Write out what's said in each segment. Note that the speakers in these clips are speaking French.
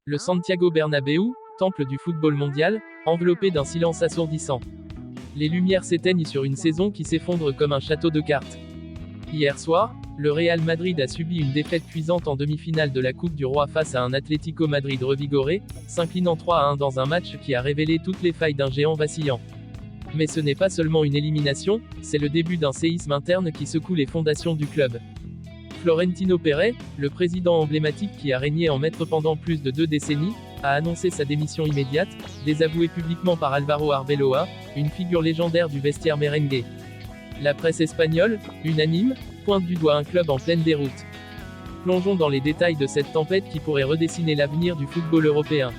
Le Santiago Bernabéu, temple du football mondial, enveloppé d'un silence assourdissant. Les lumières s'éteignent sur une saison qui s'effondre comme un château de cartes. Hier soir, le Real Madrid a subi une défaite cuisante en demi-finale de la Coupe du Roi face à un Atlético Madrid revigoré, s'inclinant 3-1 dans un match qui a révélé toutes les failles d'un géant vacillant. Mais ce n'est pas seulement une élimination, c'est le début d'un séisme interne qui secoue les fondations du club. Florentino Pérez, le président emblématique qui a régné en maître pendant plus de 2 décennies, a annoncé sa démission immédiate, désavouée publiquement par Álvaro Arbeloa, une figure légendaire du vestiaire merengue. La presse espagnole, unanime, pointe du doigt un club en pleine déroute. Plongeons dans les détails de cette tempête qui pourrait redessiner l'avenir du football européen.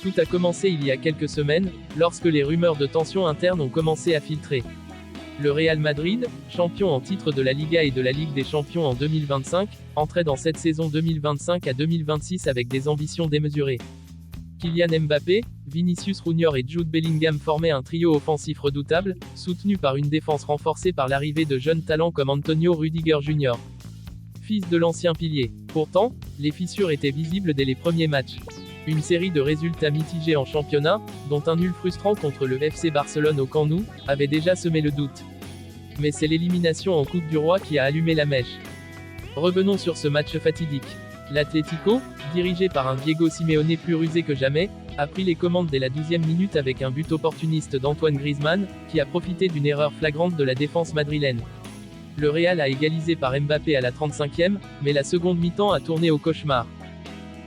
Tout a commencé il y a quelques semaines, lorsque les rumeurs de tensions internes ont commencé à filtrer. Le Real Madrid, champion en titre de la Liga et de la Ligue des Champions en 2025, entrait dans cette saison 2025 à 2026 avec des ambitions démesurées. Kylian Mbappé, Vinicius Junior et Jude Bellingham formaient un trio offensif redoutable, soutenu par une défense renforcée par l'arrivée de jeunes talents comme Antonio Rüdiger Jr. Fils de l'ancien pilier. Pourtant, les fissures étaient visibles dès les premiers matchs. Une série de résultats mitigés en championnat, dont un nul frustrant contre le FC Barcelone au Camp Nou, avait déjà semé le doute. Mais c'est l'élimination en Coupe du Roi qui a allumé la mèche. Revenons sur ce match fatidique. L'Atlético, dirigé par un Diego Simeone plus rusé que jamais, a pris les commandes dès la 12e minute avec un but opportuniste d'Antoine Griezmann, qui a profité d'une erreur flagrante de la défense madrilène. Le Real a égalisé par Mbappé à la 35e, mais la seconde mi-temps a tourné au cauchemar.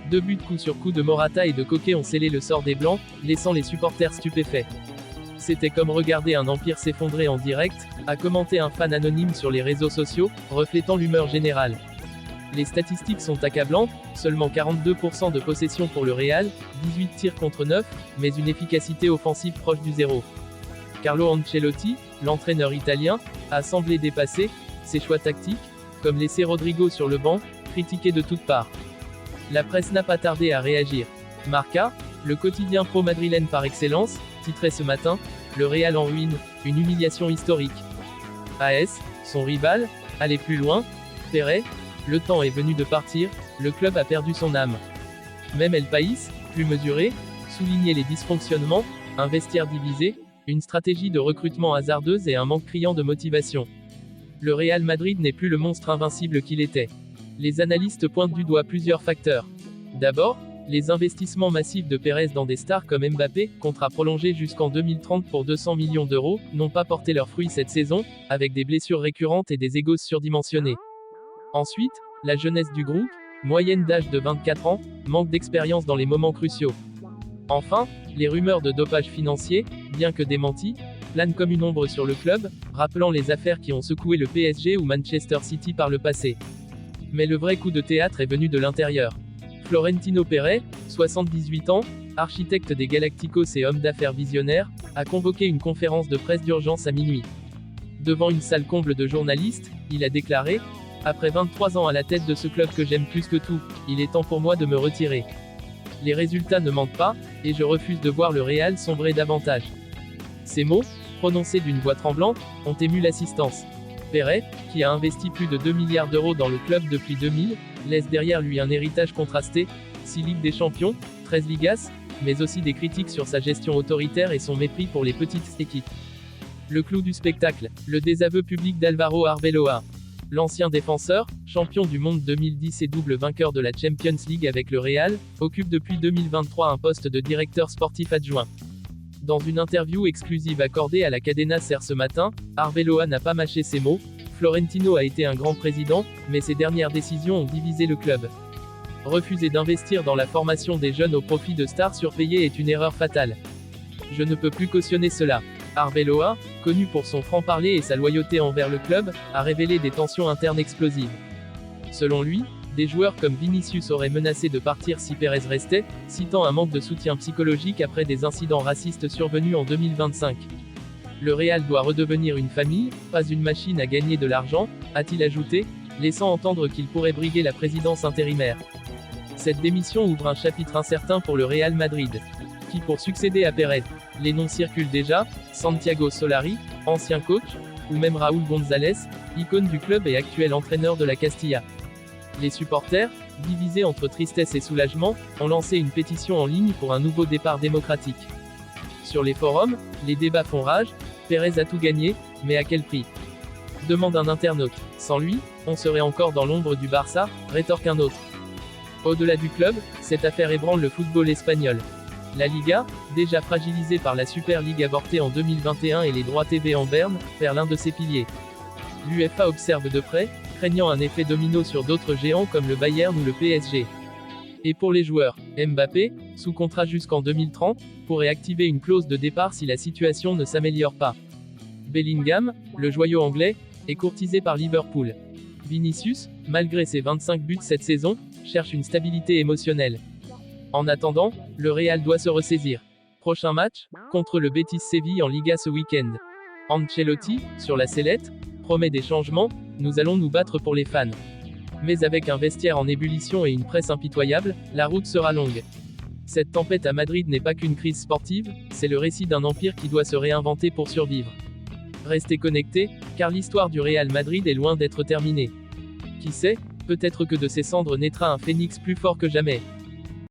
2 buts coup sur coup de Morata et de Koke ont scellé le sort des Blancs, laissant les supporters stupéfaits. C'était comme regarder un empire s'effondrer en direct, a commenté un fan anonyme sur les réseaux sociaux, reflétant l'humeur générale. Les statistiques sont accablantes, seulement 42% de possession pour le Real, 18 tirs contre 9, mais une efficacité offensive proche du zéro. Carlo Ancelotti, l'entraîneur italien, a semblé dépasser ses choix tactiques, comme laisser Rodrigo sur le banc, critiqué de toutes parts. La presse n'a pas tardé à réagir. Marca, le quotidien pro-madrilène par excellence, titrait ce matin « Le Real en ruine, une humiliation historique ». AS, son rival, allait plus loin. Pérez, le temps est venu de partir, le club a perdu son âme. Même El País, plus mesuré, soulignait les dysfonctionnements, un vestiaire divisé, une stratégie de recrutement hasardeuse et un manque criant de motivation. Le Real Madrid n'est plus le monstre invincible qu'il était. Les analystes pointent du doigt plusieurs facteurs. D'abord, les investissements massifs de Pérez dans des stars comme Mbappé, contrat prolongé jusqu'en 2030 pour 200 millions d'euros, n'ont pas porté leurs fruits cette saison, avec des blessures récurrentes et des égos surdimensionnés. Ensuite, la jeunesse du groupe, moyenne d'âge de 24 ans, manque d'expérience dans les moments cruciaux. Enfin, les rumeurs de dopage financier, bien que démenties, planent comme une ombre sur le club, rappelant les affaires qui ont secoué le PSG ou Manchester City par le passé. Mais le vrai coup de théâtre est venu de l'intérieur. Florentino Pérez, 78 ans, architecte des Galacticos et homme d'affaires visionnaire, a convoqué une conférence de presse d'urgence à minuit. Devant une salle comble de journalistes, il a déclaré « Après 23 ans à la tête de ce club que j'aime plus que tout, il est temps pour moi de me retirer. Les résultats ne mentent pas, et je refuse de voir le Real sombrer davantage. » Ces mots, prononcés d'une voix tremblante, ont ému l'assistance. Pérez, qui a investi plus de 2 milliards d'euros dans le club depuis 2000, laisse derrière lui un héritage contrasté, 6 Ligues des Champions, 13 Ligas, mais aussi des critiques sur sa gestion autoritaire et son mépris pour les petites équipes. Le clou du spectacle, le désaveu public d'Álvaro Arbeloa. L'ancien défenseur, champion du monde 2010 et double vainqueur de la Champions League avec le Real, occupe depuis 2023 un poste de directeur sportif adjoint. Dans une interview exclusive accordée à la Cadena Ser ce matin, Arbeloa n'a pas mâché ses mots. Florentino a été un grand président, mais ses dernières décisions ont divisé le club. Refuser d'investir dans la formation des jeunes au profit de stars surpayées est une erreur fatale. Je ne peux plus cautionner cela. Arbeloa, connu pour son franc-parler et sa loyauté envers le club, a révélé des tensions internes explosives. Selon lui, des joueurs comme Vinicius auraient menacé de partir si Pérez restait, citant un manque de soutien psychologique après des incidents racistes survenus en 2025. Le Real doit redevenir une famille, pas une machine à gagner de l'argent, a-t-il ajouté, laissant entendre qu'il pourrait briguer la présidence intérimaire. Cette démission ouvre un chapitre incertain pour le Real Madrid. Qui pour succéder à Pérez? Les noms circulent déjà, Santiago Solari, ancien coach, ou même Raúl González, icône du club et actuel entraîneur de la Castilla. Les supporters, divisés entre tristesse et soulagement, ont lancé une pétition en ligne pour un nouveau départ démocratique. Sur les forums, les débats font rage. Pérez a tout gagné, mais à quel prix? Demande un internaute. Sans lui, on serait encore dans l'ombre du Barça, rétorque un autre. Au-delà du club, cette affaire ébranle le football espagnol. La Liga, déjà fragilisée par la Super League avortée en 2021 et les droits TV en berne, perd l'un de ses piliers. L'UEFA observe de près, craignant un effet domino sur d'autres géants comme le Bayern ou le PSG. Et pour les joueurs, Mbappé, sous contrat jusqu'en 2030, pourrait activer une clause de départ si la situation ne s'améliore pas. Bellingham, le joyau anglais, est courtisé par Liverpool. Vinicius, malgré ses 25 buts cette saison, cherche une stabilité émotionnelle. En attendant, le Real doit se ressaisir. Prochain match, contre le Betis Séville en Liga ce week-end. Ancelotti, sur la sellette, promet des changements, nous allons nous battre pour les fans. Mais avec un vestiaire en ébullition et une presse impitoyable, la route sera longue. Cette tempête à Madrid n'est pas qu'une crise sportive, c'est le récit d'un empire qui doit se réinventer pour survivre. Restez connectés, car l'histoire du Real Madrid est loin d'être terminée. Qui sait, peut-être que de ses cendres naîtra un phénix plus fort que jamais.